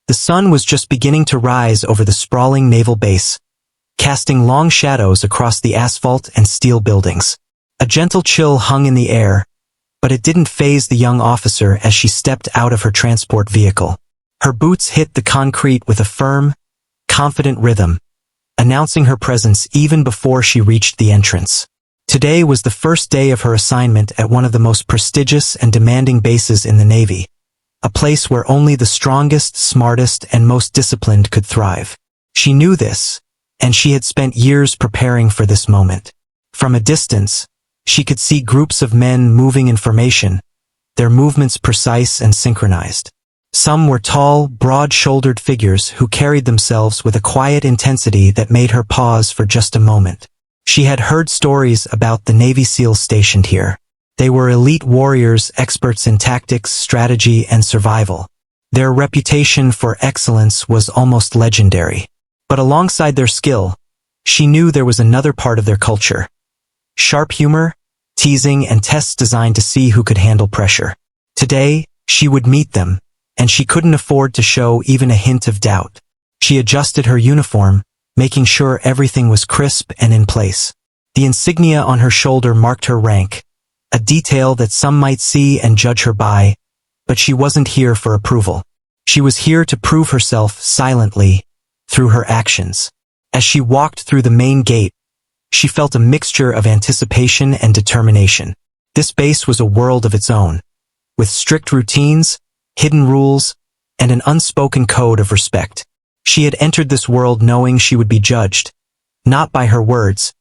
The sun was just beginning to rise over the sprawling naval base, casting long shadows across the asphalt and steel buildings. A gentle chill hung in the air, but it didn't faze the young officer as she stepped out of her transport vehicle. Her boots hit the concrete with a firm, confident rhythm, announcing her presence even before she reached the entrance. Today was the first day of her assignment at one of the most prestigious and demanding bases in the Navy, a place where only the strongest, smartest, and most disciplined could thrive. She knew this, and she had spent years preparing for this moment. From a distance, she could see groups of men moving in formation, their movements precise and synchronized. Some were tall, broad-shouldered figures who carried themselves with a quiet intensity that made her pause for just a moment. She had heard stories about the Navy SEALs stationed here. They were elite warriors, experts in tactics, strategy, and survival. Their reputation for excellence was almost legendary. But alongside their skill, she knew there was another part of their culture. Sharp humor, teasing, and tests designed to see who could handle pressure. Today, she would meet them, and she couldn't afford to show even a hint of doubt. She adjusted her uniform, making sure everything was crisp and in place. The insignia on her shoulder marked her rank, a detail that some might see and judge her by, but she wasn't here for approval. She was here to prove herself silently, through her actions. As she walked through the main gate, she felt a mixture of anticipation and determination. This base was a world of its own, with strict routines, hidden rules, and an unspoken code of respect. She had entered this world knowing she would be judged, not by her words,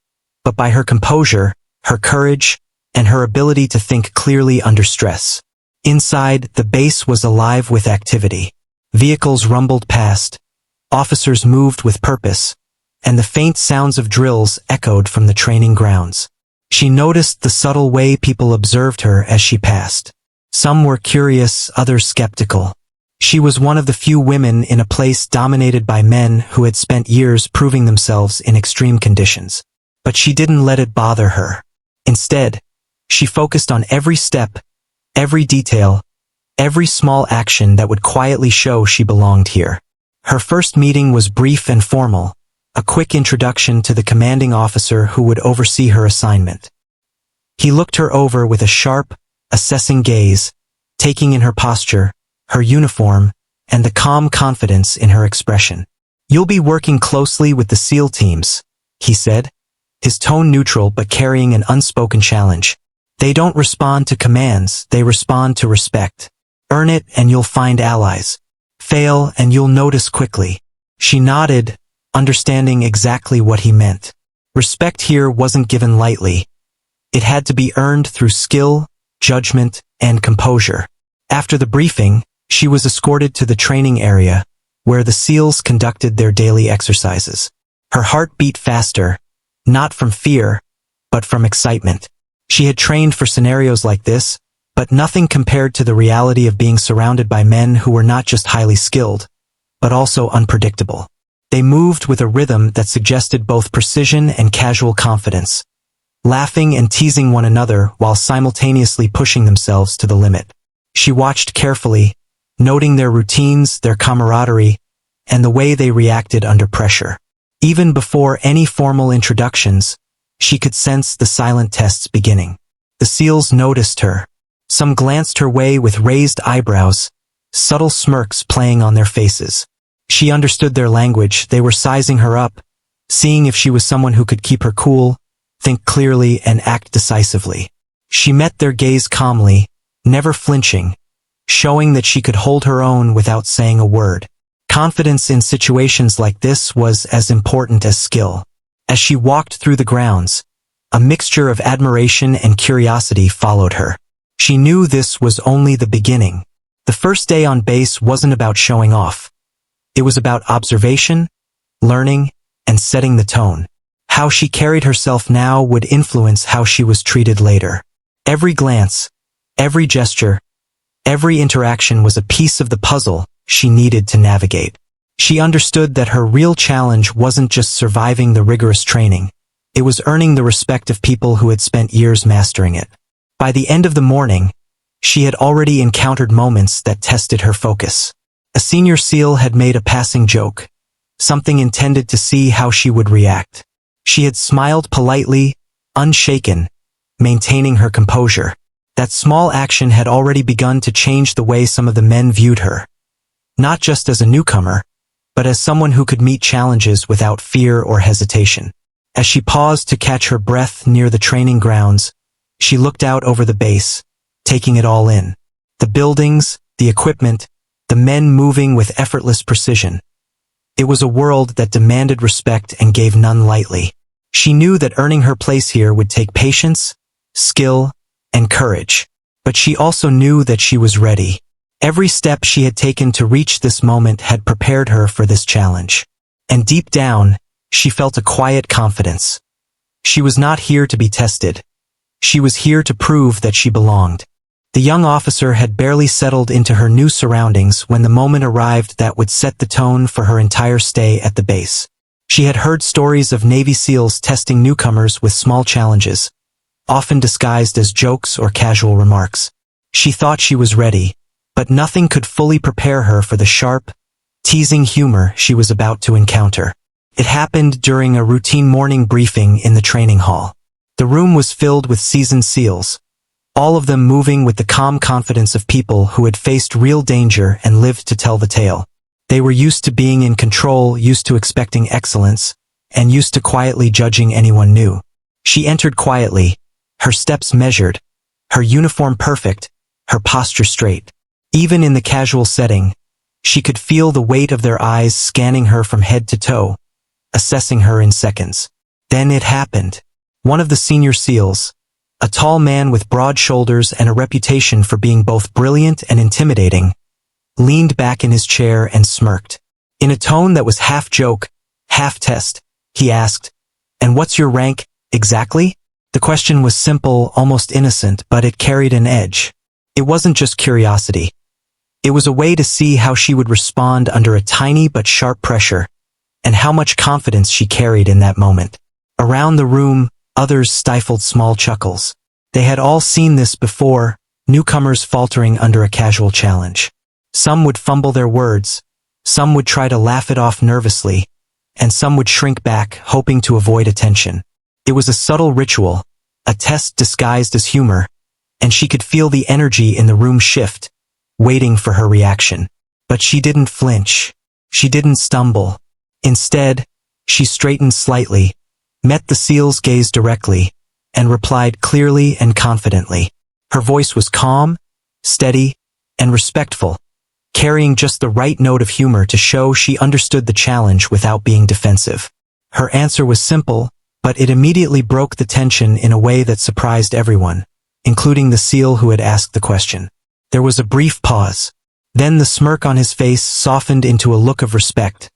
but by her composure, her courage, and her ability to think clearly under stress. Inside, the base was alive with activity. Vehicles rumbled past, officers moved with purpose, and the faint sounds of drills echoed from the training grounds. She noticed the subtle way people observed her as she passed. Some were curious, others skeptical. She was one of the few women in a place dominated by men who had spent years proving themselves in extreme conditions. But she didn't let it bother her. Instead, she focused on every step, every detail, every small action that would quietly show she belonged here. Her first meeting was brief and formal, a quick introduction to the commanding officer who would oversee her assignment. He looked her over with a sharp, assessing gaze, taking in her posture, her uniform, and the calm confidence in her expression. "You'll be working closely with the SEAL teams," he said, his tone neutral but carrying an unspoken challenge. "They don't respond to commands, they respond to respect. Earn it and you'll find allies. Fail and you'll notice quickly." She nodded, understanding exactly what he meant. Respect here wasn't given lightly. It had to be earned through skill, judgment, and composure. After the briefing, she was escorted to the training area, where the SEALs conducted their daily exercises. Her heart beat faster, not from fear, but from excitement. She had trained for scenarios like this, but nothing compared to the reality of being surrounded by men who were not just highly skilled, but also unpredictable. They moved with a rhythm that suggested both precision and casual confidence, laughing and teasing one another while simultaneously pushing themselves to the limit. She watched carefully, noting their routines, their camaraderie, and the way they reacted under pressure. Even before any formal introductions, she could sense the silent tests beginning. The SEALs noticed her. Some glanced her way with raised eyebrows, subtle smirks playing on their faces. She understood their language. They were sizing her up, seeing if she was someone who could keep her cool, think clearly, and act decisively. She met their gaze calmly, never flinching, showing that she could hold her own without saying a word. Confidence in situations like this was as important as skill. As she walked through the grounds, a mixture of admiration and curiosity followed her. She knew this was only the beginning. The first day on base wasn't about showing off. It was about observation, learning, and setting the tone. How she carried herself now would influence how she was treated later. Every glance, every gesture, every interaction was a piece of the puzzle she needed to navigate. She understood that her real challenge wasn't just surviving the rigorous training. It was earning the respect of people who had spent years mastering it. By the end of the morning, she had already encountered moments that tested her focus. A senior SEAL had made a passing joke, something intended to see how she would react. She had smiled politely, unshaken, maintaining her composure. That small action had already begun to change the way some of the men viewed her. Not just as a newcomer, but as someone who could meet challenges without fear or hesitation. As she paused to catch her breath near the training grounds, she looked out over the base, taking it all in. The buildings, the equipment, the men moving with effortless precision. It was a world that demanded respect and gave none lightly. She knew that earning her place here would take patience, skill, and courage. But she also knew that she was ready. Every step she had taken to reach this moment had prepared her for this challenge. And deep down, she felt a quiet confidence. She was not here to be tested. She was here to prove that she belonged. The young officer had barely settled into her new surroundings when the moment arrived that would set the tone for her entire stay at the base. She had heard stories of Navy SEALs testing newcomers with small challenges, often disguised as jokes or casual remarks. She thought she was ready, but nothing could fully prepare her for the sharp, teasing humor she was about to encounter. It happened during a routine morning briefing in the training hall. The room was filled with seasoned SEALs, all of them moving with the calm confidence of people who had faced real danger and lived to tell the tale. They were used to being in control, used to expecting excellence, and used to quietly judging anyone new. She entered quietly, her steps measured, her uniform perfect, her posture straight. Even in the casual setting, she could feel the weight of their eyes scanning her from head to toe, assessing her in seconds. Then it happened. One of the senior SEALs, a tall man with broad shoulders and a reputation for being both brilliant and intimidating, leaned back in his chair and smirked. In a tone that was half joke, half test, he asked, "And what's your rank, exactly?" The question was simple, almost innocent, but it carried an edge. It wasn't just curiosity. It was a way to see how she would respond under a tiny but sharp pressure, and how much confidence she carried in that moment. Around the room, others stifled small chuckles. They had all seen this before, newcomers faltering under a casual challenge. Some would fumble their words, some would try to laugh it off nervously, and some would shrink back, hoping to avoid attention. It was a subtle ritual, a test disguised as humor, and she could feel the energy in the room shift, waiting for her reaction. But she didn't flinch. She didn't stumble. Instead, she straightened slightly, met the SEAL's gaze directly, and replied clearly and confidently. Her voice was calm, steady, and respectful, carrying just the right note of humor to show she understood the challenge without being defensive. Her answer was simple, but it immediately broke the tension in a way that surprised everyone, including the SEAL who had asked the question. There was a brief pause. Then the smirk on his face softened into a look of respect,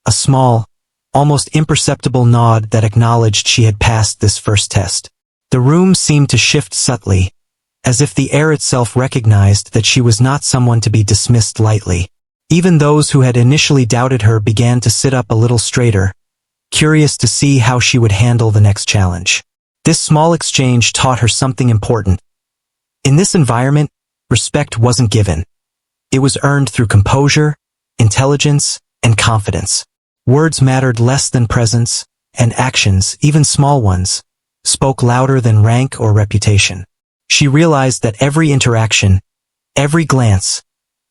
a small, almost imperceptible nod that acknowledged she had passed this first test. The room seemed to shift subtly, as if the air itself recognized that she was not someone to be dismissed lightly. Even those who had initially doubted her began to sit up a little straighter, curious to see how she would handle the next challenge. This small exchange taught her something important. In this environment, respect wasn't given. It was earned through composure, intelligence, and confidence. Words mattered less than presence, and actions, even small ones, spoke louder than rank or reputation. She realized that every interaction, every glance,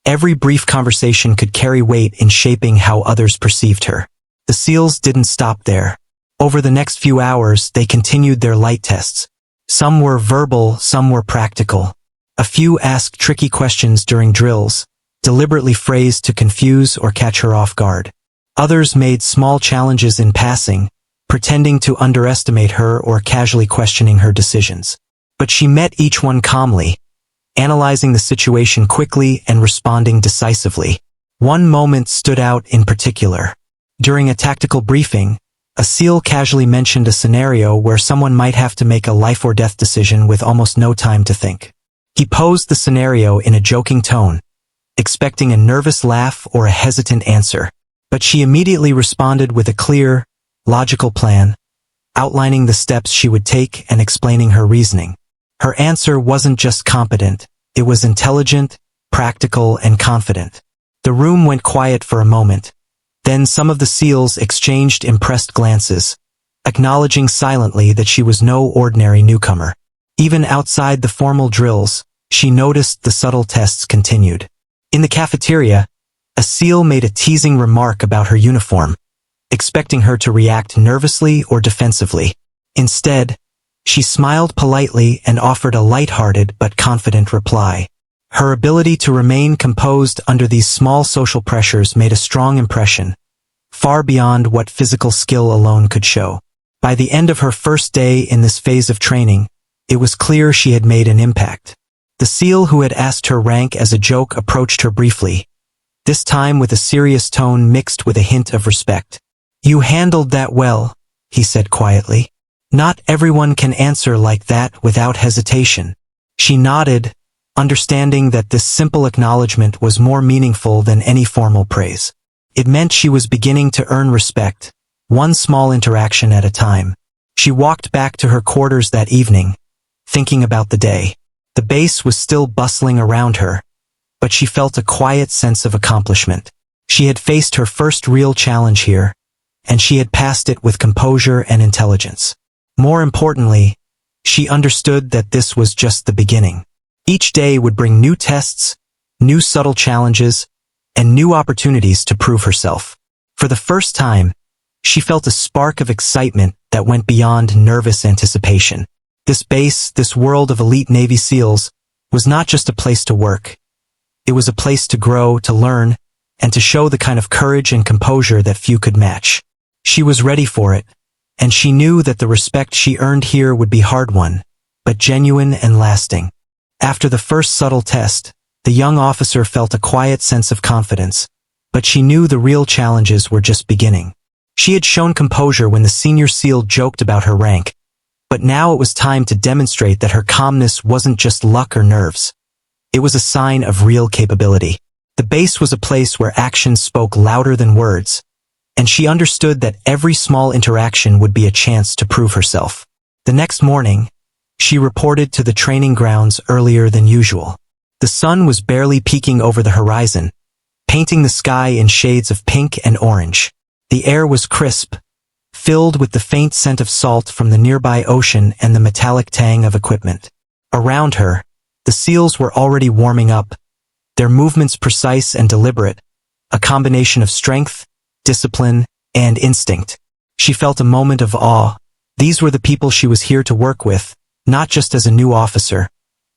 every brief conversation could carry weight in shaping how others perceived her. The SEALs didn't stop there. Over the next few hours, they continued their light tests. Some were verbal, some were practical. A few asked tricky questions during drills, deliberately phrased to confuse or catch her off guard. Others made small challenges in passing, pretending to underestimate her or casually questioning her decisions. But she met each one calmly, analyzing the situation quickly and responding decisively. One moment stood out in particular. During a tactical briefing, a SEAL casually mentioned a scenario where someone might have to make a life-or-death decision with almost no time to think. He posed the scenario in a joking tone, expecting a nervous laugh or a hesitant answer. But she immediately responded with a clear, logical plan, outlining the steps she would take and explaining her reasoning. Her answer wasn't just competent, it was intelligent, practical, and confident. The room went quiet for a moment. Then some of the SEALs exchanged impressed glances, acknowledging silently that she was no ordinary newcomer. Even outside the formal drills, she noticed the subtle tests continued. In the cafeteria, a SEAL made a teasing remark about her uniform, expecting her to react nervously or defensively. Instead, she smiled politely and offered a light-hearted but confident reply. Her ability to remain composed under these small social pressures made a strong impression, far beyond what physical skill alone could show. By the end of her first day in this phase of training, it was clear she had made an impact. The SEAL who had asked her rank as a joke approached her briefly, this time with a serious tone mixed with a hint of respect. "You handled that well," he said quietly. "Not everyone can answer like that without hesitation." She nodded, understanding that this simple acknowledgement was more meaningful than any formal praise. It meant she was beginning to earn respect, one small interaction at a time. She walked back to her quarters that evening, thinking about the day. The base was still bustling around her, but she felt a quiet sense of accomplishment. She had faced her first real challenge here, and she had passed it with composure and intelligence. More importantly, she understood that this was just the beginning. Each day would bring new tests, new subtle challenges, and new opportunities to prove herself. For the first time, she felt a spark of excitement that went beyond nervous anticipation. This base, this world of elite Navy SEALs, was not just a place to work. It was a place to grow, to learn, and to show the kind of courage and composure that few could match. She was ready for it, and she knew that the respect she earned here would be hard-won, but genuine and lasting. After the first subtle test, the young officer felt a quiet sense of confidence, but she knew the real challenges were just beginning. She had shown composure when the senior SEAL joked about her rank, but now it was time to demonstrate that her calmness wasn't just luck or nerves. It was a sign of real capability. The base was a place where actions spoke louder than words, and she understood that every small interaction would be a chance to prove herself. The next morning, she reported to the training grounds earlier than usual. The sun was barely peeking over the horizon, painting the sky in shades of pink and orange. The air was crisp, filled with the faint scent of salt from the nearby ocean and the metallic tang of equipment. Around her, the SEALs were already warming up, their movements precise and deliberate, a combination of strength, discipline, and instinct. She felt a moment of awe. These were the people she was here to work with, not just as a new officer,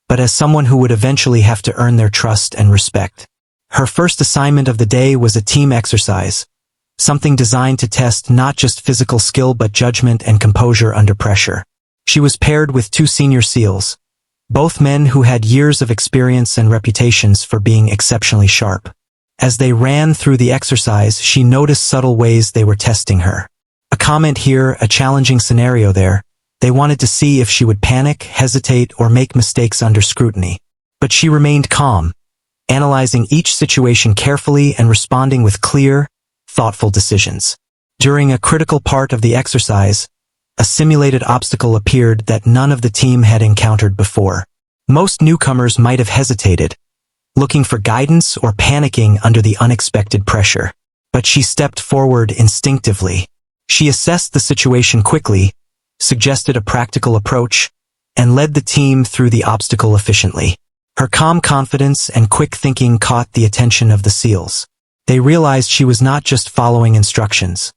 but as someone who would eventually have to earn their trust and respect. Her first assignment of the day was a team exercise, something designed to test not just physical skill but judgment and composure under pressure. She was paired with two senior SEALs, both men who had years of experience and reputations for being exceptionally sharp. As they ran through the exercise, she noticed subtle ways they were testing her. A comment here, a challenging scenario there. They wanted to see if she would panic, hesitate, or make mistakes under scrutiny. But she remained calm, analyzing each situation carefully and responding with clear, thoughtful decisions. During a critical part of the exercise, a simulated obstacle appeared that none of the team had encountered before. Most newcomers might have hesitated, looking for guidance or panicking under the unexpected pressure. But she stepped forward instinctively. She assessed the situation quickly, suggested a practical approach, and led the team through the obstacle efficiently. Her calm confidence and quick thinking caught the attention of the SEALs. They realized she was not just following instructions.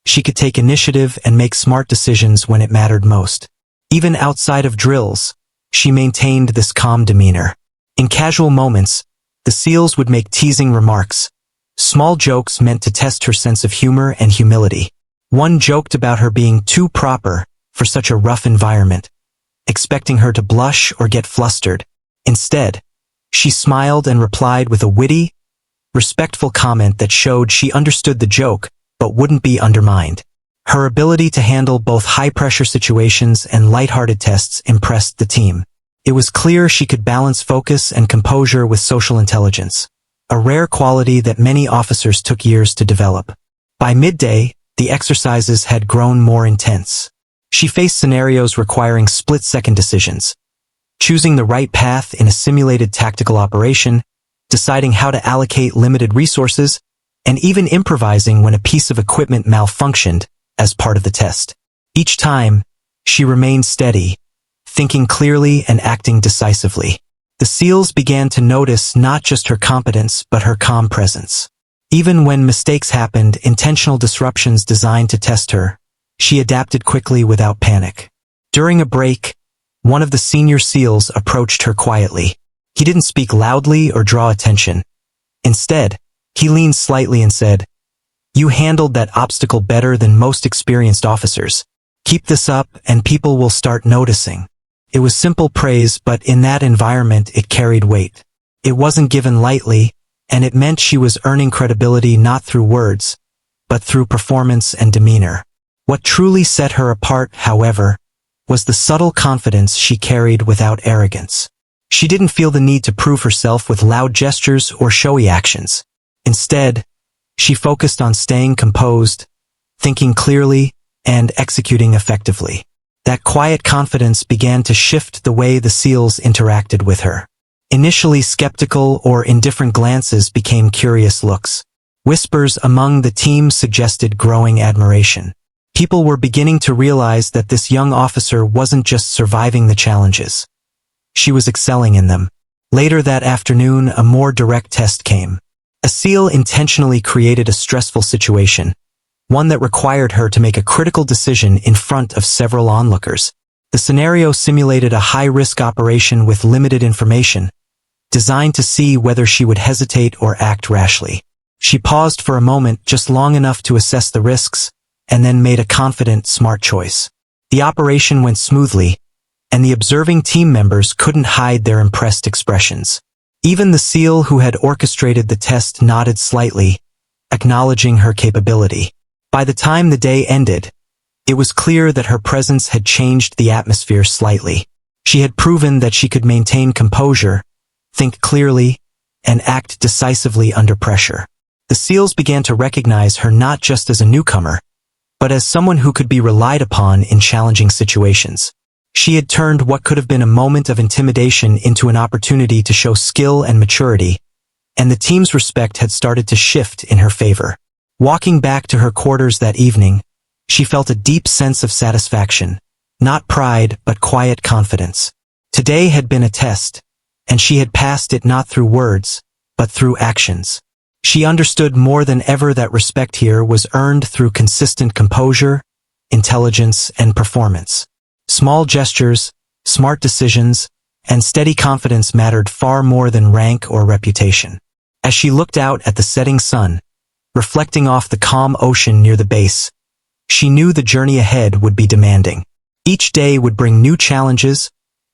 She could take initiative and make smart decisions when it mattered most. Even outside of drills, she maintained this calm demeanor. In casual moments, the SEALs would make teasing remarks, small jokes meant to test her sense of humor and humility. One joked about her being too proper for such a rough environment, expecting her to blush or get flustered. Instead, she smiled and replied with a witty, respectful comment that showed she understood the joke but wouldn't be undermined. Her ability to handle both high-pressure situations and lighthearted tests impressed the team. It was clear she could balance focus and composure with social intelligence, a rare quality that many officers took years to develop. By midday, the exercises had grown more intense. She faced scenarios requiring split-second decisions, choosing the right path in a simulated tactical operation, deciding how to allocate limited resources, and even improvising when a piece of equipment malfunctioned as part of the test. Each time, she remained steady, thinking clearly and acting decisively. The SEALs began to notice not just her competence but her calm presence. Even when mistakes happened, intentional disruptions designed to test her, she adapted quickly without panic. During a break, one of the senior SEALs approached her quietly. He didn't speak loudly or draw attention. Instead, he leaned slightly and said, "You handled that obstacle better than most experienced officers. Keep this up and people will start noticing." It was simple praise, but in that environment it carried weight. It wasn't given lightly, and it meant she was earning credibility not through words, but through performance and demeanor. What truly set her apart, however, was the subtle confidence she carried without arrogance. She didn't feel the need to prove herself with loud gestures or showy actions. Instead, she focused on staying composed, thinking clearly, and executing effectively. That quiet confidence began to shift the way the SEALs interacted with her. Initially skeptical or indifferent glances became curious looks. Whispers among the team suggested growing admiration. People were beginning to realize that this young officer wasn't just surviving the challenges. She was excelling in them. Later that afternoon, a more direct test came. A SEAL intentionally created a stressful situation, one that required her to make a critical decision in front of several onlookers. The scenario simulated a high-risk operation with limited information, designed to see whether she would hesitate or act rashly. She paused for a moment, just long enough to assess the risks, and then made a confident, smart choice. The operation went smoothly, and the observing team members couldn't hide their impressed expressions. Even the SEAL who had orchestrated the test nodded slightly, acknowledging her capability. By the time the day ended, it was clear that her presence had changed the atmosphere slightly. She had proven that she could maintain composure, think clearly, and act decisively under pressure. The SEALs began to recognize her not just as a newcomer, but as someone who could be relied upon in challenging situations. She had turned what could have been a moment of intimidation into an opportunity to show skill and maturity, and the team's respect had started to shift in her favor. Walking back to her quarters that evening, she felt a deep sense of satisfaction, not pride but quiet confidence. Today had been a test, and she had passed it not through words, but through actions. She understood more than ever that respect here was earned through consistent composure, intelligence, and performance. Small gestures, smart decisions, and steady confidence mattered far more than rank or reputation. As she looked out at the setting sun, reflecting off the calm ocean near the base, she knew the journey ahead would be demanding. Each day would bring new challenges,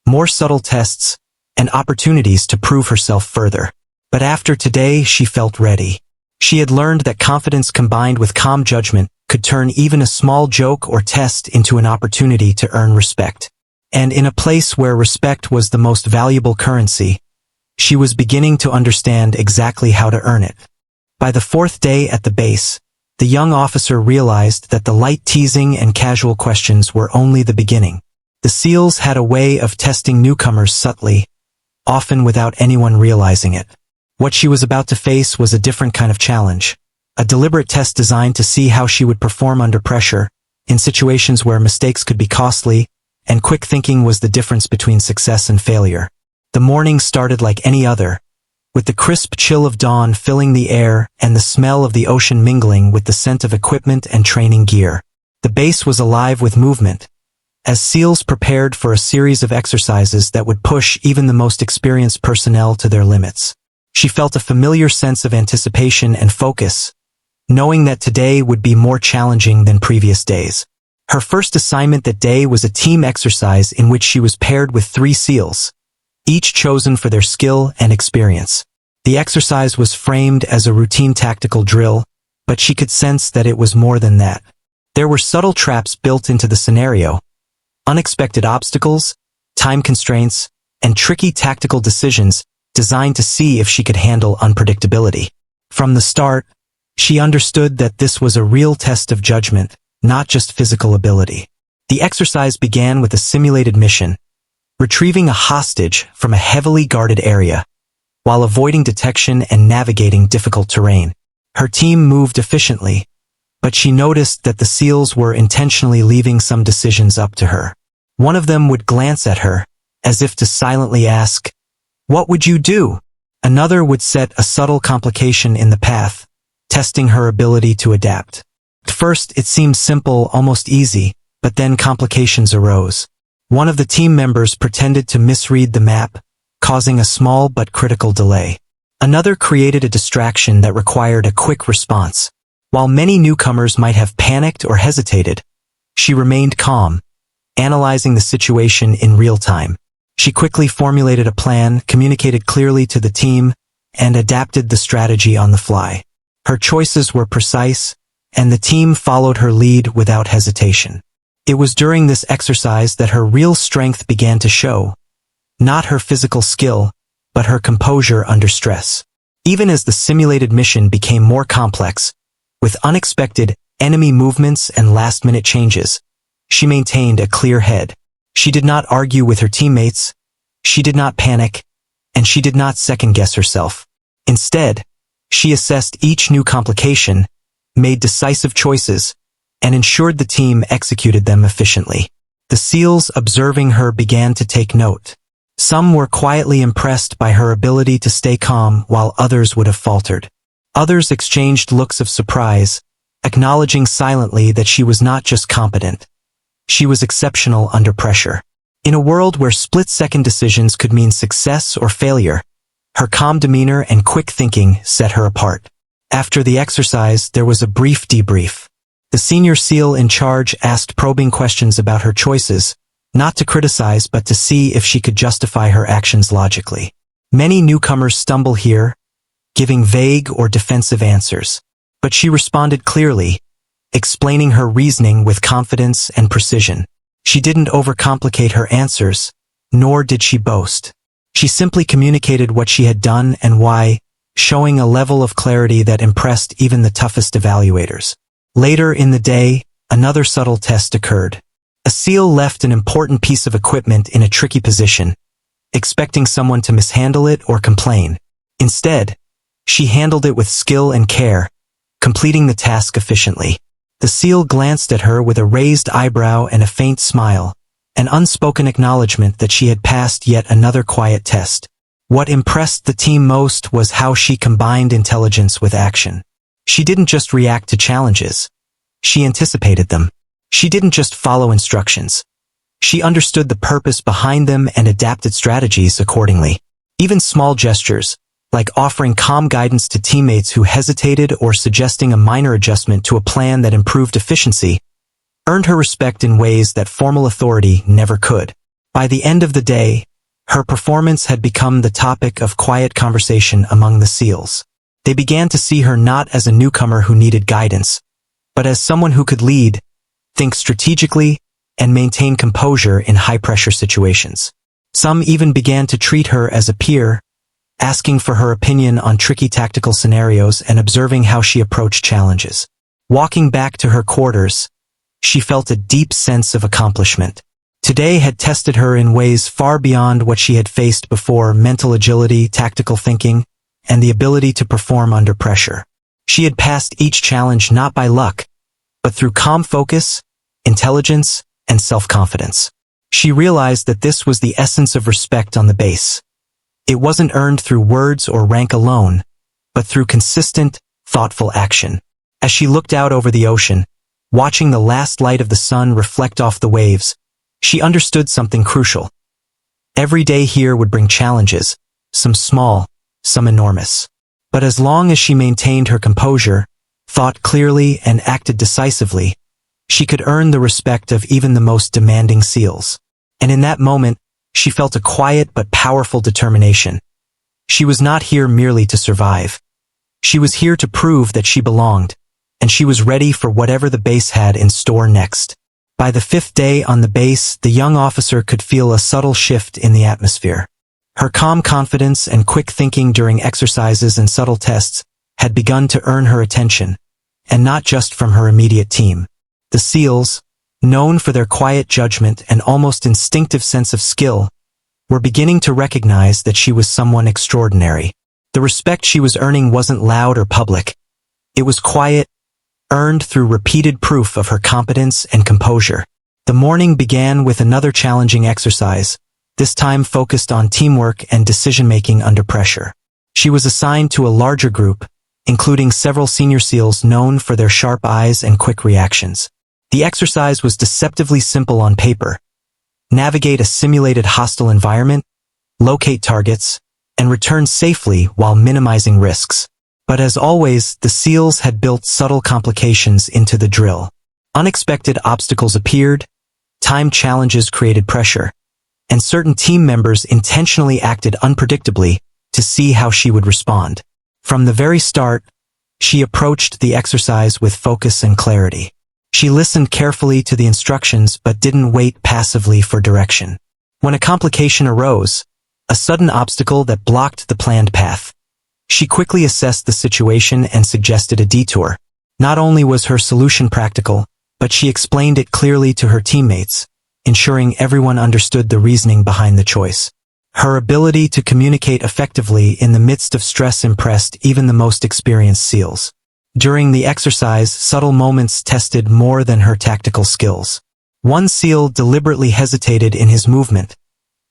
more subtle tests, and opportunities to prove herself further. But after today, she felt ready. She had learned that confidence combined with calm judgment could turn even a small joke or test into an opportunity to earn respect. And in a place where respect was the most valuable currency, she was beginning to understand exactly how to earn it. By the fourth day at the base, the young officer realized that the light teasing and casual questions were only the beginning. The SEALs had a way of testing newcomers subtly, often without anyone realizing it. What she was about to face was a different kind of challenge, a deliberate test designed to see how she would perform under pressure, in situations where mistakes could be costly, and quick thinking was the difference between success and failure. The morning started like any other, with the crisp chill of dawn filling the air and the smell of the ocean mingling with the scent of equipment and training gear. The base was alive with movement, as SEALs prepared for a series of exercises that would push even the most experienced personnel to their limits. She felt a familiar sense of anticipation and focus, knowing that today would be more challenging than previous days. Her first assignment that day was a team exercise in which she was paired with 3 SEALs, each chosen for their skill and experience. The exercise was framed as a routine tactical drill, but she could sense that it was more than that. There were subtle traps built into the scenario, unexpected obstacles, time constraints, and tricky tactical decisions designed to see if she could handle unpredictability. From the start, she understood that this was a real test of judgment, not just physical ability. The exercise began with a simulated mission, retrieving a hostage from a heavily guarded area, while avoiding detection and navigating difficult terrain. Her team moved efficiently, but she noticed that the SEALs were intentionally leaving some decisions up to her. One of them would glance at her, as if to silently ask, "What would you do?" Another would set a subtle complication in the path, testing her ability to adapt. At first, it seemed simple, almost easy, but then complications arose. One of the team members pretended to misread the map, causing a small but critical delay. Another created a distraction that required a quick response. While many newcomers might have panicked or hesitated, she remained calm, analyzing the situation in real time. She quickly formulated a plan, communicated clearly to the team, and adapted the strategy on the fly. Her choices were precise, and the team followed her lead without hesitation. It was during this exercise that her real strength began to show, not her physical skill, but her composure under stress. Even as the simulated mission became more complex, with unexpected enemy movements and last-minute changes, she maintained a clear head. She did not argue with her teammates, she did not panic, and she did not second-guess herself. Instead, she assessed each new complication, made decisive choices, and ensured the team executed them efficiently. The SEALs observing her began to take note. Some were quietly impressed by her ability to stay calm while others would have faltered. Others exchanged looks of surprise, acknowledging silently that she was not just competent. She was exceptional under pressure. In a world where split-second decisions could mean success or failure, her calm demeanor and quick thinking set her apart. After the exercise, there was a brief debrief. The senior SEAL in charge asked probing questions about her choices, not to criticize but to see if she could justify her actions logically. Many newcomers stumble here, giving vague or defensive answers. But she responded clearly, explaining her reasoning with confidence and precision. She didn't overcomplicate her answers, nor did she boast. She simply communicated what she had done and why, showing a level of clarity that impressed even the toughest evaluators. Later in the day, another subtle test occurred. A SEAL left an important piece of equipment in a tricky position, expecting someone to mishandle it or complain. Instead, she handled it with skill and care, completing the task efficiently. The SEAL glanced at her with a raised eyebrow and a faint smile, an unspoken acknowledgement that she had passed yet another quiet test. What impressed the team most was how she combined intelligence with action. She didn't just react to challenges. She anticipated them. She didn't just follow instructions. She understood the purpose behind them and adapted strategies accordingly. Even small gestures, like offering calm guidance to teammates who hesitated or suggesting a minor adjustment to a plan that improved efficiency, earned her respect in ways that formal authority never could. By the end of the day, her performance had become the topic of quiet conversation among the SEALs. They began to see her not as a newcomer who needed guidance, but as someone who could lead, think strategically, and maintain composure in high-pressure situations. Some even began to treat her as a peer, asking for her opinion on tricky tactical scenarios and observing how she approached challenges. Walking back to her quarters, she felt a deep sense of accomplishment. Today had tested her in ways far beyond what she had faced before: mental agility, tactical thinking, and the ability to perform under pressure. She had passed each challenge not by luck, but through calm focus, intelligence, and self-confidence. She realized that this was the essence of respect on the base. It wasn't earned through words or rank alone, but through consistent, thoughtful action. As she looked out over the ocean, watching the last light of the sun reflect off the waves, she understood something crucial. Every day here would bring challenges, some small, some enormous. But as long as she maintained her composure, thought clearly, and acted decisively, she could earn the respect of even the most demanding SEALs. And in that moment, she felt a quiet but powerful determination. She was not here merely to survive. She was here to prove that she belonged, and she was ready for whatever the base had in store next. By the 5th day on the base, the young officer could feel a subtle shift in the atmosphere. Her calm confidence and quick thinking during exercises and subtle tests had begun to earn her attention, and not just from her immediate team. The SEALs, known for their quiet judgment and almost instinctive sense of skill, were beginning to recognize that she was someone extraordinary. The respect she was earning wasn't loud or public. It was quiet, earned through repeated proof of her competence and composure. The morning began with another challenging exercise, this time focused on teamwork and decision-making under pressure. She was assigned to a larger group, including several senior SEALs known for their sharp eyes and quick reactions. The exercise was deceptively simple on paper. Navigate a simulated hostile environment, locate targets, and return safely while minimizing risks. But as always, the SEALs had built subtle complications into the drill. Unexpected obstacles appeared, time challenges created pressure, and certain team members intentionally acted unpredictably to see how she would respond. From the very start, she approached the exercise with focus and clarity. She listened carefully to the instructions but didn't wait passively for direction. When a complication arose, a sudden obstacle that blocked the planned path, she quickly assessed the situation and suggested a detour. Not only was her solution practical, but she explained it clearly to her teammates, ensuring everyone understood the reasoning behind the choice. Her ability to communicate effectively in the midst of stress impressed even the most experienced SEALs. During the exercise, subtle moments tested more than her tactical skills. One SEAL deliberately hesitated in his movement,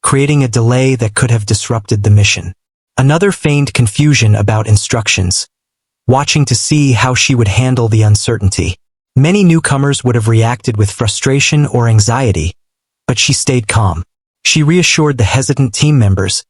creating a delay that could have disrupted the mission. Another feigned confusion about instructions, watching to see how she would handle the uncertainty. Many newcomers would have reacted with frustration or anxiety, but she stayed calm. She reassured the hesitant team members,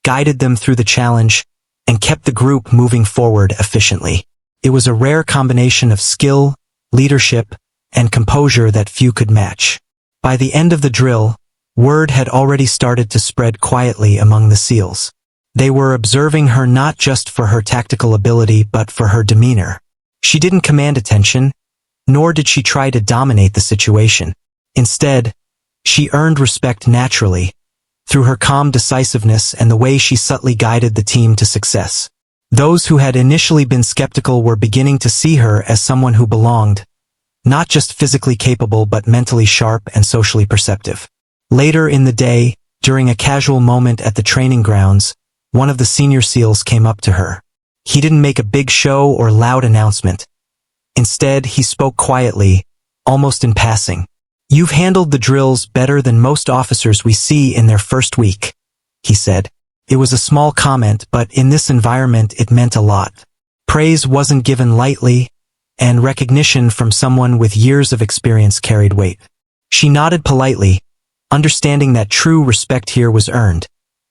guided them through the challenge, and kept the group moving forward efficiently. It was a rare combination of skill, leadership, and composure that few could match. By the end of the drill, word had already started to spread quietly among the SEALs. They were observing her not just for her tactical ability but for her demeanor. She didn't command attention, nor did she try to dominate the situation. Instead, she earned respect naturally, through her calm decisiveness and the way she subtly guided the team to success. Those who had initially been skeptical were beginning to see her as someone who belonged, not just physically capable but mentally sharp and socially perceptive. Later in the day, during a casual moment at the training grounds, one of the senior SEALs came up to her. He didn't make a big show or loud announcement. Instead, he spoke quietly, almost in passing. "You've handled the drills better than most officers we see in their first week," he said. It was a small comment, but in this environment it meant a lot. Praise wasn't given lightly, and recognition from someone with years of experience carried weight. She nodded politely, understanding that true respect here was earned,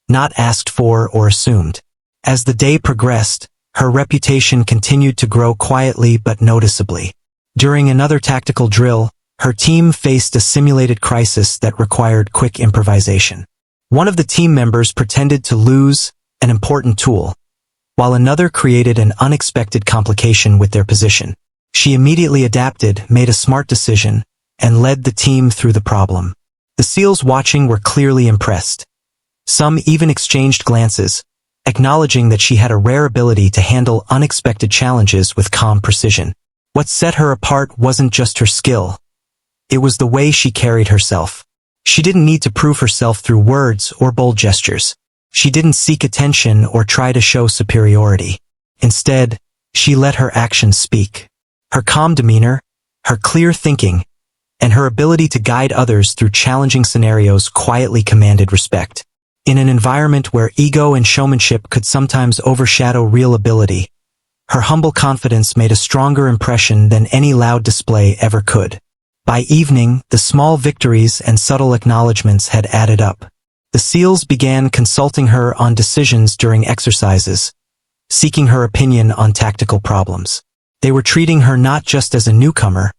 not asked for or assumed. As the day progressed, her reputation continued to grow quietly but noticeably. During another tactical drill, her team faced a simulated crisis that required quick improvisation. One of the team members pretended to lose an important tool, while another created an unexpected complication with their position. She immediately adapted, made a smart decision, and led the team through the problem. The SEALs watching were clearly impressed. Some even exchanged glances, acknowledging that she had a rare ability to handle unexpected challenges with calm precision. What set her apart wasn't just her skill. It was the way she carried herself. She didn't need to prove herself through words or bold gestures. She didn't seek attention or try to show superiority. Instead, she let her actions speak. Her calm demeanor, her clear thinking, and her ability to guide others through challenging scenarios quietly commanded respect. In an environment where ego and showmanship could sometimes overshadow real ability, her humble confidence made a stronger impression than any loud display ever could. By evening, the small victories and subtle acknowledgments had added up. The SEALs began consulting her on decisions during exercises, seeking her opinion on tactical problems. They were treating her not just as a newcomer,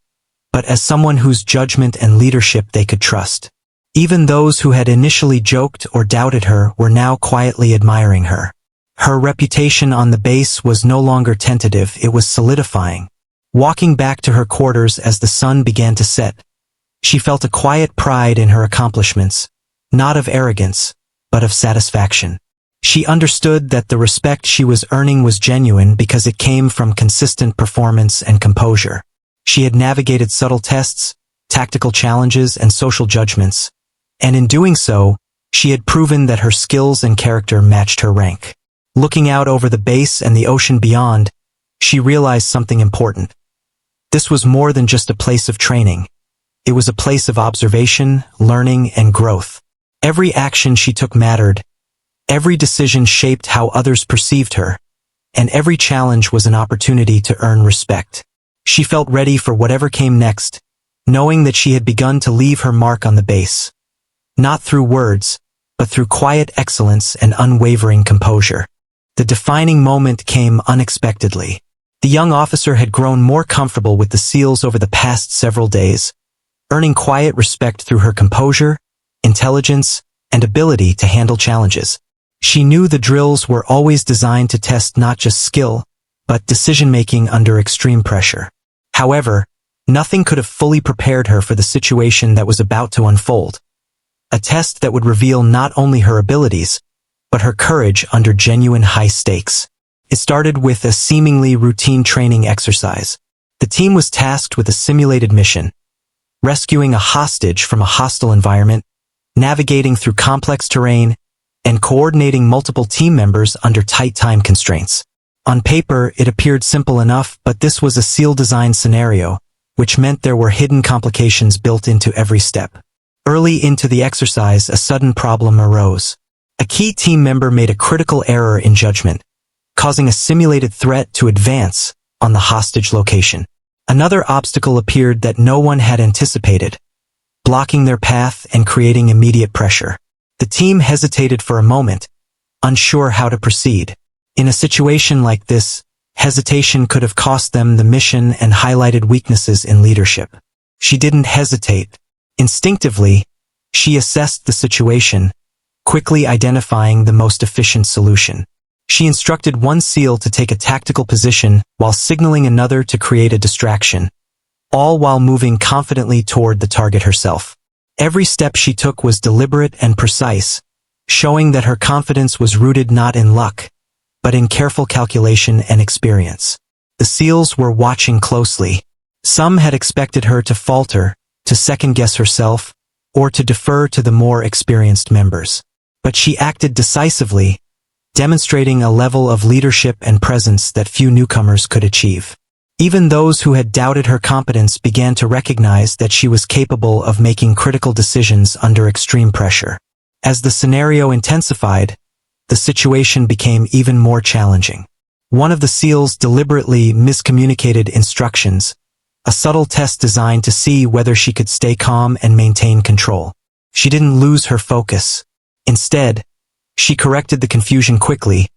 but as someone whose judgment and leadership they could trust. Even those who had initially joked or doubted her were now quietly admiring her. Her reputation on the base was no longer tentative, it was solidifying. Walking back to her quarters as the sun began to set, she felt a quiet pride in her accomplishments, not of arrogance, but of satisfaction. She understood that the respect she was earning was genuine because it came from consistent performance and composure. She had navigated subtle tests, tactical challenges, and social judgments, and in doing so, She had proven that her skills and character matched her rank. Looking out over the base and the ocean beyond, she realized something important. This was more than just a place of training. It was a place of observation, learning, and growth. Every action she took mattered. Every decision shaped how others perceived her, and every challenge was an opportunity to earn respect. She felt ready for whatever came next, knowing that she had begun to leave her mark on the base. Not through words, but through quiet excellence and unwavering composure. The defining moment came unexpectedly. The young officer had grown more comfortable with the SEALs over the past several days, earning quiet respect through her composure, intelligence, and ability to handle challenges. She knew the drills were always designed to test not just skill, but decision-making under extreme pressure. However, nothing could have fully prepared her for the situation that was about to unfold. A test that would reveal not only her abilities, but her courage under genuine high stakes. It started with a seemingly routine training exercise. The team was tasked with a simulated mission, rescuing a hostage from a hostile environment, navigating through complex terrain, and coordinating multiple team members under tight time constraints. On paper, it appeared simple enough, but this was a SEAL-designed scenario, which meant there were hidden complications built into every step. Early into the exercise, a sudden problem arose. A key team member made a critical error in judgment, causing a simulated threat to advance on the hostage location. Another obstacle appeared that no one had anticipated, blocking their path and creating immediate pressure. The team hesitated for a moment, unsure how to proceed. In a situation like this, hesitation could have cost them the mission and highlighted weaknesses in leadership. She didn't hesitate. Instinctively, she assessed the situation, quickly identifying the most efficient solution. She instructed one SEAL to take a tactical position while signaling another to create a distraction, all while moving confidently toward the target herself. Every step she took was deliberate and precise, showing that her confidence was rooted not in luck, but in careful calculation and experience. The SEALs were watching closely. Some had expected her to falter, to second-guess herself, or to defer to the more experienced members. But she acted decisively, demonstrating a level of leadership and presence that few newcomers could achieve. Even those who had doubted her competence began to recognize that she was capable of making critical decisions under extreme pressure. As the scenario intensified, the situation became even more challenging. One of the SEALs deliberately miscommunicated instructions, a subtle test designed to see whether she could stay calm and maintain control. She didn't lose her focus. Instead, she corrected the confusion quickly,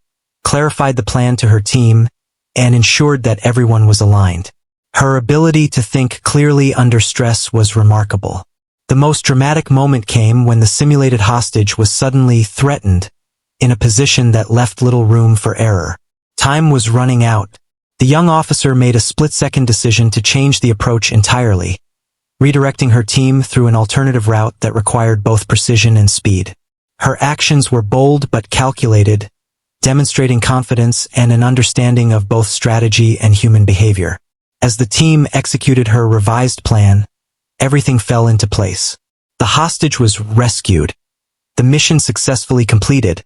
clarified the plan to her team, and ensured that everyone was aligned. Her ability to think clearly under stress was remarkable. The most dramatic moment came when the simulated hostage was suddenly threatened, in a position that left little room for error. Time was running out. The young officer made a split-second decision to change the approach entirely, redirecting her team through an alternative route that required both precision and speed. Her actions were bold but calculated, demonstrating confidence and an understanding of both strategy and human behavior. As the team executed her revised plan, everything fell into place. The hostage was rescued, the mission successfully completed,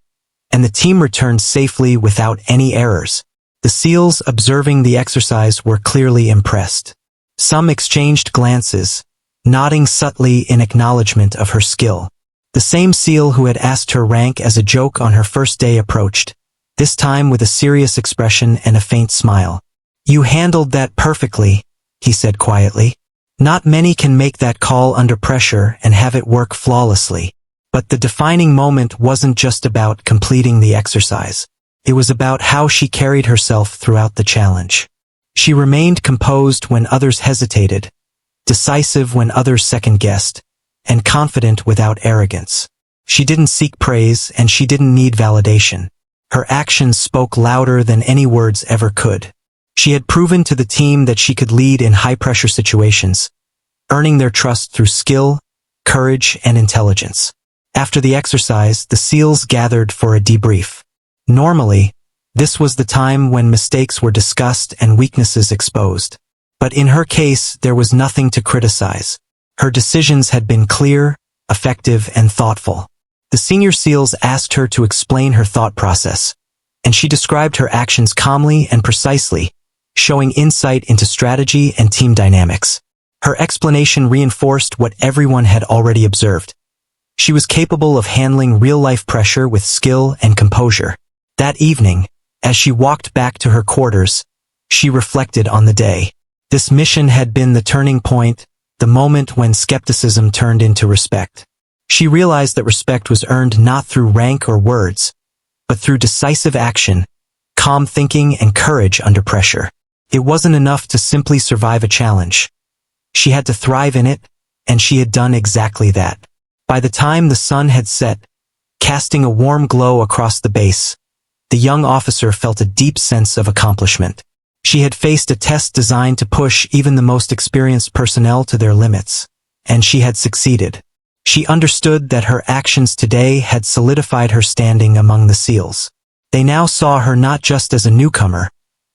and the team returned safely without any errors. The SEALs observing the exercise were clearly impressed. Some exchanged glances, nodding subtly in acknowledgement of her skill. The same SEAL who had asked her rank as a joke on her first day approached, this time with a serious expression and a faint smile. "You handled that perfectly," he said quietly. "Not many can make that call under pressure and have it work flawlessly." But the defining moment wasn't just about completing the exercise. It was about how she carried herself throughout the challenge. She remained composed when others hesitated, decisive when others second-guessed, and confident without arrogance. She didn't seek praise and she didn't need validation. Her actions spoke louder than any words ever could. She had proven to the team that she could lead in high-pressure situations, earning their trust through skill, courage, and intelligence. After the exercise, the SEALs gathered for a debrief. Normally, this was the time when mistakes were discussed and weaknesses exposed. But in her case, there was nothing to criticize. Her decisions had been clear, effective, and thoughtful. The senior SEALs asked her to explain her thought process, and she described her actions calmly and precisely, showing insight into strategy and team dynamics. Her explanation reinforced what everyone had already observed. She was capable of handling real-life pressure with skill and composure. That evening, as she walked back to her quarters, she reflected on the day. This mission had been the turning point, the moment when skepticism turned into respect. She realized that respect was earned not through rank or words, but through decisive action, calm thinking, and courage under pressure. It wasn't enough to simply survive a challenge. She had to thrive in it, and she had done exactly that. By the time the sun had set, casting a warm glow across the base, the young officer felt a deep sense of accomplishment. She had faced a test designed to push even the most experienced personnel to their limits, and she had succeeded. She understood that her actions today had solidified her standing among the SEALs. They now saw her not just as a newcomer,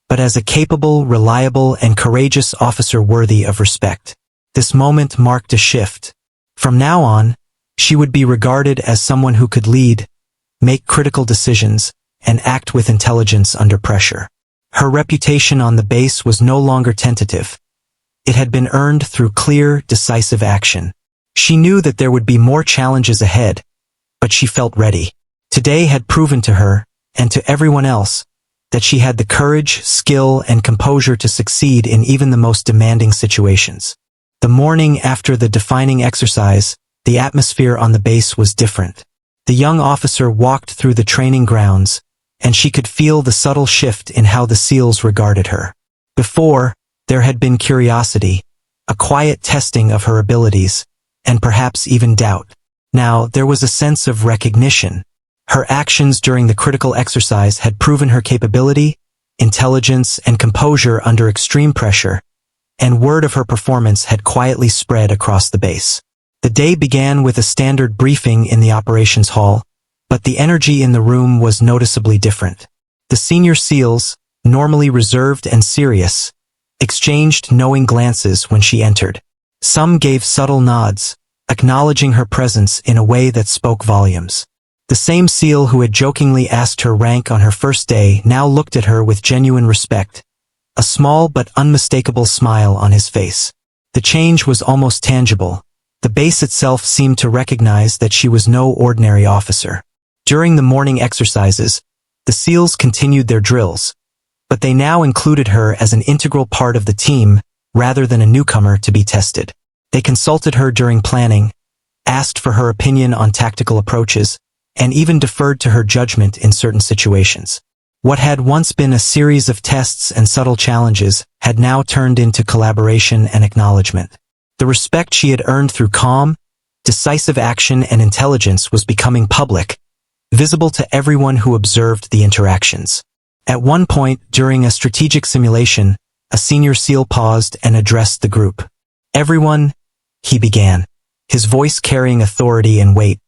but as a capable, reliable, and courageous officer worthy of respect. This moment marked a shift. From now on, she would be regarded as someone who could lead, make critical decisions, and act with intelligence under pressure. Her reputation on the base was no longer tentative. It had been earned through clear, decisive action. She knew that there would be more challenges ahead, but she felt ready. Today had proven to her, and to everyone else, that she had the courage, skill, and composure to succeed in even the most demanding situations. The morning after the defining exercise, the atmosphere on the base was different. The young officer walked through the training grounds, and she could feel the subtle shift in how the SEALs regarded her. Before, there had been curiosity, a quiet testing of her abilities, and perhaps even doubt. Now, there was a sense of recognition. Her actions during the critical exercise had proven her capability, intelligence, and composure under extreme pressure, and word of her performance had quietly spread across the base. The day began with a standard briefing in the operations hall, but the energy in the room was noticeably different. The senior SEALs, normally reserved and serious, exchanged knowing glances when she entered. Some gave subtle nods, acknowledging her presence in a way that spoke volumes. The same SEAL who had jokingly asked her rank on her first day now looked at her with genuine respect, a small but unmistakable smile on his face. The change was almost tangible. The base itself seemed to recognize that she was no ordinary officer. During the morning exercises, the SEALs continued their drills, but they now included her as an integral part of the team rather than a newcomer to be tested. They consulted her during planning, asked for her opinion on tactical approaches, and even deferred to her judgment in certain situations. What had once been a series of tests and subtle challenges had now turned into collaboration and acknowledgement. The respect she had earned through calm, decisive action and intelligence was becoming public, visible to everyone who observed the interactions. At one point, during a strategic simulation, a senior SEAL paused and addressed the group. "Everyone," he began, his voice carrying authority and weight,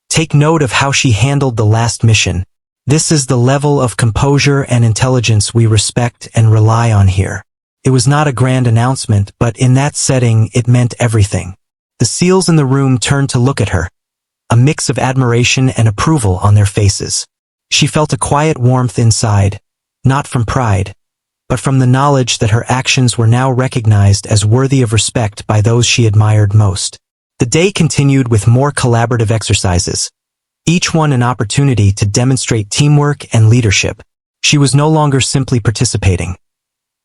"take note of how she handled the last mission. This is the level of composure and intelligence we respect and rely on here." It was not a grand announcement, but in that setting it meant everything. The SEALs in the room turned to look at her, a mix of admiration and approval on their faces. She felt a quiet warmth inside, not from pride, but from the knowledge that her actions were now recognized as worthy of respect by those she admired most. The day continued with more collaborative exercises, each one an opportunity to demonstrate teamwork and leadership. She was no longer simply participating.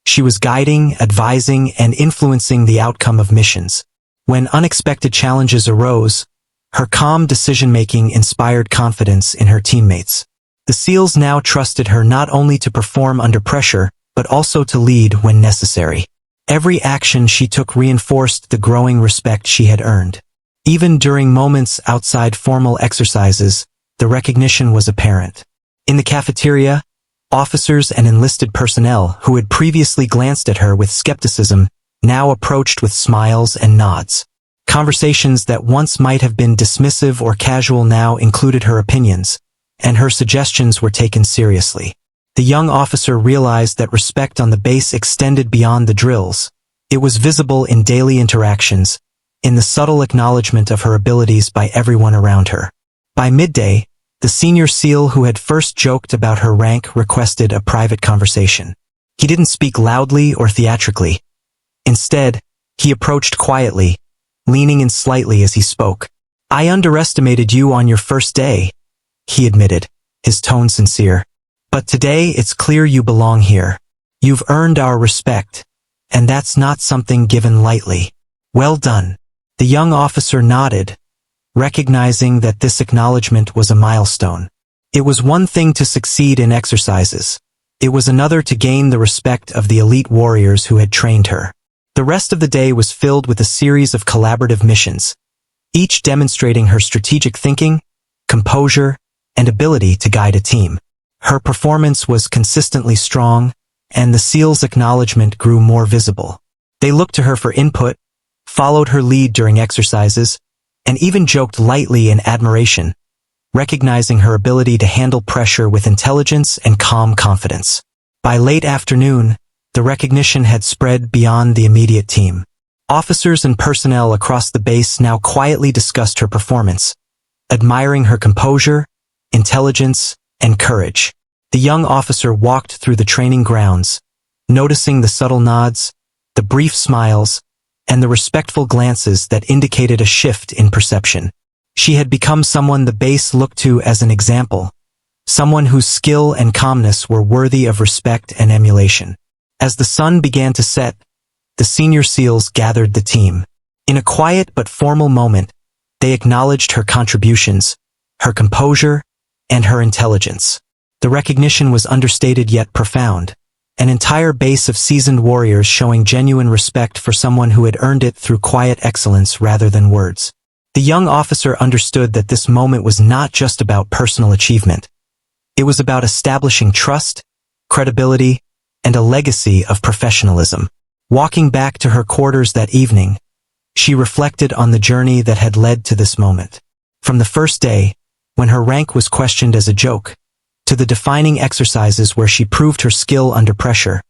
She was guiding, advising, and influencing the outcome of missions. When unexpected challenges arose, her calm decision-making inspired confidence in her teammates. The SEALs now trusted her not only to perform under pressure, but also to lead when necessary. Every action she took reinforced the growing respect she had earned. Even during moments outside formal exercises, the recognition was apparent. In the cafeteria, officers and enlisted personnel who had previously glanced at her with skepticism now approached with smiles and nods. Conversations that once might have been dismissive or casual now included her opinions, and her suggestions were taken seriously. The young officer realized that respect on the base extended beyond the drills. It was visible in daily interactions, in the subtle acknowledgement of her abilities by everyone around her. By midday, the senior SEAL who had first joked about her rank requested a private conversation. He didn't speak loudly or theatrically. Instead, he approached quietly, leaning in slightly as he spoke. "I underestimated you on your first day," he admitted, his tone sincere. "But today it's clear you belong here. You've earned our respect, and that's not something given lightly." "Well done." The young officer nodded, recognizing that this acknowledgement was a milestone. It was one thing to succeed in exercises. It was another to gain the respect of the elite warriors who had trained her. The rest of the day was filled with a series of collaborative missions, each demonstrating her strategic thinking, composure, and ability to guide a team. Her performance was consistently strong, and the SEALs' acknowledgement grew more visible. They looked to her for input, followed her lead during exercises, and even joked lightly in admiration, recognizing her ability to handle pressure with intelligence and calm confidence. By late afternoon, the recognition had spread beyond the immediate team. Officers and personnel across the base now quietly discussed her performance, admiring her composure, intelligence, and courage. The young officer walked through the training grounds, noticing the subtle nods, the brief smiles, and the respectful glances that indicated a shift in perception. She had become someone the base looked to as an example, someone whose skill and calmness were worthy of respect and emulation. As the sun began to set, the senior SEALs gathered the team. In a quiet but formal moment, they acknowledged her contributions, her composure, and her intelligence. The recognition was understated yet profound, an entire base of seasoned warriors showing genuine respect for someone who had earned it through quiet excellence rather than words. The young officer understood that this moment was not just about personal achievement. It was about establishing trust, credibility, and a legacy of professionalism. Walking back to her quarters that evening, she reflected on the journey that had led to this moment. From the first day, when her rank was questioned as a joke, to the defining exercises where she proved her skill under pressure,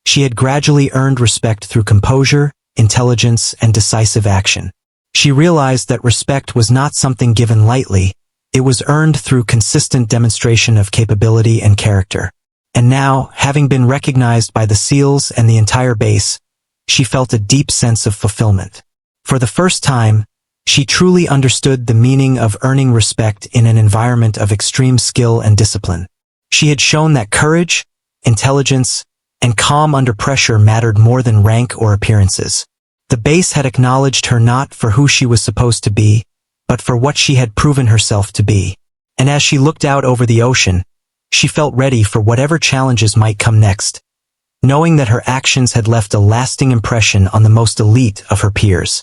she had gradually earned respect through composure, intelligence, and decisive action. She realized that respect was not something given lightly, it was earned through consistent demonstration of capability and character. And now, having been recognized by the SEALs and the entire base, she felt a deep sense of fulfillment. For the first time, she truly understood the meaning of earning respect in an environment of extreme skill and discipline. She had shown that courage, intelligence, and calm under pressure mattered more than rank or appearances. The base had acknowledged her not for who she was supposed to be, but for what she had proven herself to be. And as she looked out over the ocean, she felt ready for whatever challenges might come next, knowing that her actions had left a lasting impression on the most elite of her peers.